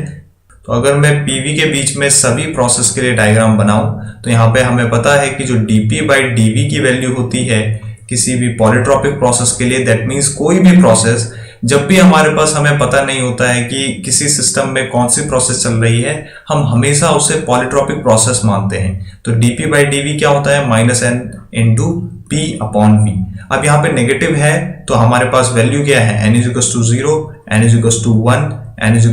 [SPEAKER 2] तो अगर मैं पीवी के बीच में सभी प्रोसेस के लिए डायग्राम बनाऊं, तो यहाँ पे हमें पता है कि जो डीपी बाई डीवी की वैल्यू होती है किसी भी पॉलीट्रॉपिक प्रोसेस के लिए, दैट मीन्स कोई भी प्रोसेस, जब भी हमारे पास हमें पता नहीं होता है कि किसी सिस्टम में कौन सी प्रोसेस चल रही है, हम हमेशा उसे पॉलीट्रॉपिक प्रोसेस मानते हैं। तो डीपी बाई डीवी क्या होता है, -n into p upon v. अब यहाँ पे नेगेटिव है तो हमारे पास वैल्यू क्या है, n = 0, n = 1, n =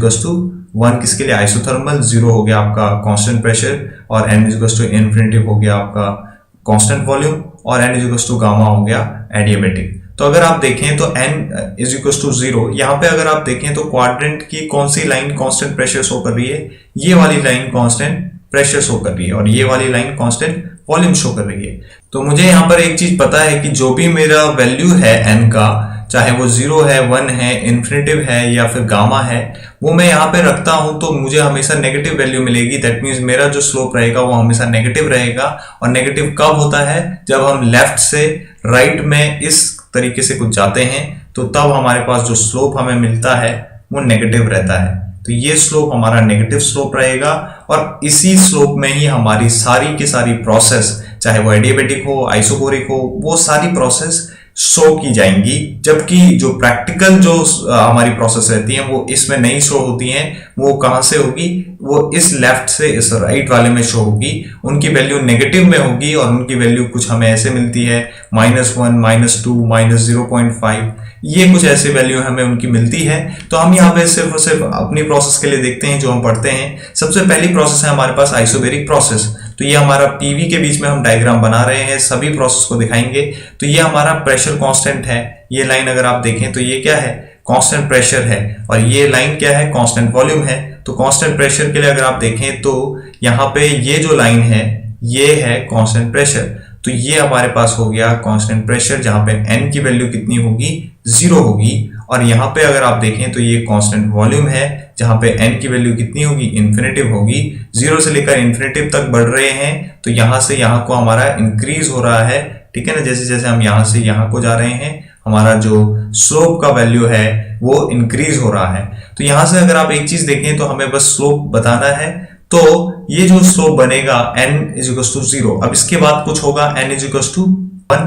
[SPEAKER 2] 1 किसके लिए, आइसोथर्मल, 0 हो गया आपका कांस्टेंट प्रेशर, और n = इन्फिनिटी हो गया आपका कांस्टेंट वॉल्यूम, और n = गामा हो गया एडियाबैटिक। तो अगर आप देखें तो n = 0, यहाँ पे अगर आप देखें तो क्वाड्रेंट की कौन सी लाइन कांस्टेंट प्रेशर शो कर रही है, ये वाली लाइन कांस्टेंट प्रेशर शो कर रही है, और ये वाली लाइन कांस्टेंट वॉल्यूम शो कर रही है। तो मुझे यहाँ पर एक चीज पता है कि जो भी मेरा वैल्यू है n का, चाहे वो 0 है, 1 है, इन्फिनिटिव है या फिर गामा है, वो मैं यहाँ पे रखता हूं तो मुझे हमेशा नेगेटिव वैल्यू मिलेगी। दैट मीन्स मेरा जो स्लोप रहेगा वो हमेशा नेगेटिव रहेगा। और नेगेटिव कब होता है, जब हम लेफ्ट से राइट में इस तरीके से कुछ जाते हैं, तो तब हमारे पास जो स्लोप हमें मिलता है वो नेगेटिव रहता है। तो ये स्लोप हमारा नेगेटिव स्लोप रहेगा, और इसी स्लोप में ही हमारी सारी की सारी प्रोसेस, चाहे वो एडियाबैटिक हो, आइसोकोरिक हो, वो सारी प्रोसेस शो की जाएंगी। जबकि जो प्रैक्टिकल जो हमारी प्रोसेस रहती है वो इसमें नहीं शो होती हैं। वो कहां से होगी, वो इस लेफ्ट से इस राइट वाले में शो होगी। उनकी वैल्यू नेगेटिव में होगी, और उनकी वैल्यू कुछ हमें ऐसे मिलती है, -1, -2, -0.5, ये कुछ ऐसे वैल्यू हमें उनकी मिलती है। तो हम यहाँ पे सिर्फ और सिर्फ अपनी प्रोसेस के लिए देखते हैं जो हम पढ़ते हैं। सबसे पहली प्रोसेस है हमारे पास आइसोबेरिक प्रोसेस। तो ये हमारा पीवी के बीच में हम डायग्राम बना रहे हैं, सभी प्रोसेस को दिखाएंगे। तो ये हमारा प्रेशर कांस्टेंट है, ये लाइन अगर आप देखें तो ये क्या है, कांस्टेंट प्रेशर है, और ये लाइन क्या है, कांस्टेंट वॉल्यूम है। तो कांस्टेंट प्रेशर के लिए अगर आप देखें तो यहाँ पे ये जो लाइन है ये है कांस्टेंट प्रेशर। तो ये हमारे पास हो गया कांस्टेंट प्रेशर, जहां पे n की वैल्यू कितनी होगी, 0 होगी। और यहाँ पे अगर आप देखें तो ये कांस्टेंट वॉल्यूम है, जहां पे n की वैल्यू कितनी होगी, इन्फिनिटिव होगी। 0 से लेकर इन्फिनिटिव तक बढ़ रहे हैं, तो यहां से यहाँ को हमारा इंक्रीज हो रहा है, ठीक है ना। जैसे जैसे हम यहाँ से यहाँ को जा रहे हैं, हमारा जो स्लोप का वैल्यू है वो इंक्रीज हो रहा है। तो यहां से अगर आप एक चीज देखें तो हमें बस स्लोप बताना है। तो ये जो स्लोप बनेगा n = 0, अब इसके बाद कुछ होगा n = 1,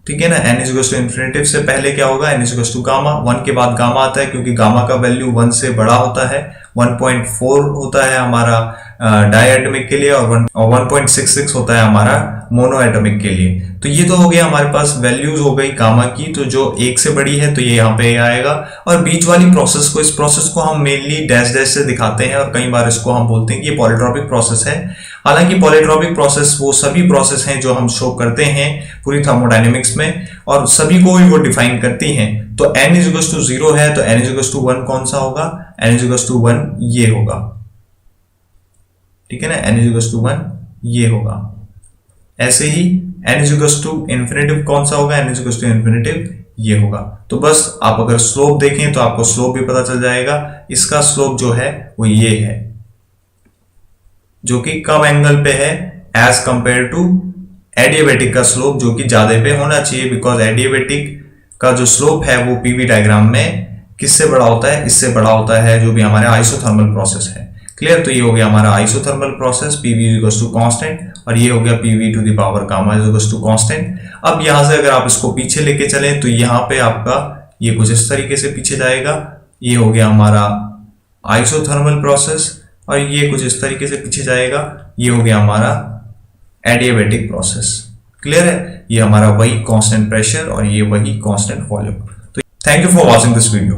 [SPEAKER 2] ठीक है ना। n = इन्फिनिटिव से पहले क्या होगा, n = गामा, 1 के बाद गामा आता है, क्योंकि गामा का वैल्यू 1 से बड़ा होता है। 1.4 होता है हमारा डायएटॉमिक के लिए, और 1.66 होता है हमारा मोनोएटॉमिक के लिए। तो ये तो हो गया हमारे पास वैल्यूज हो गई गामा की, तो जो 1 से बड़ी है तो ये यहाँ पे आएगा। और बीच वाली प्रोसेस को, इस प्रोसेस को हम मेनली डैश डैश से दिखाते हैं, और कई बार इसको हम बोलते हैं कि ये पॉलीट्रॉपिक प्रोसेस है। हालांकि पॉलीट्रॉपिक प्रोसेस वो सभी प्रोसेस हैं जो हम शो करते हैं पूरी थर्मोडायनेमिक्स में, और सभी को ही वो डिफाइन करती हैं। तो n = 0 है तो n = 1 कौन सा होगा, n = 1 ये होगा, ठीक है ना। n = 1 ये होगा। ऐसे ही n = इन्फिनिटिव कौन सा होगा, n = इन्फिनिटिव ये होगा। तो बस आप अगर स्लोप देखें तो आपको स्लोप भी पता चल जाएगा। इसका स्लोप जो है वो ये है, जो कि कम एंगल पे है एज कंपेयर टू एडियाबैटिक का स्लोप, जो कि ज्यादा पे होना चाहिए, बिकॉज एडियाबैटिक का जो स्लोप है वो पीवी डायग्राम में किससे बड़ा होता है, इससे बड़ा होता है, जो भी हमारे आइसोथर्मल प्रोसेस है। क्लियर। तो ये हो गया हमारा आइसोथर्मल प्रोसेस, पीवी = कांस्टेंट, और ये हो गया pV गामा = कांस्टेंट। अब यहां से अगर आप इसको पीछे लेके चलें तो यहाँ पे आपका ये कुछ इस तरीके से पीछे जाएगा। ये हो गया हमारा आइसोथर्मल प्रोसेस, और ये कुछ इस तरीके से पीछे जाएगा। ये हो गया हमारा एडियाबैटिक प्रोसेस। क्लियर है। ये हमारा वही कांस्टेंट प्रेशर और ये वही कांस्टेंट वॉल्यूम। तो thank you for watching this video.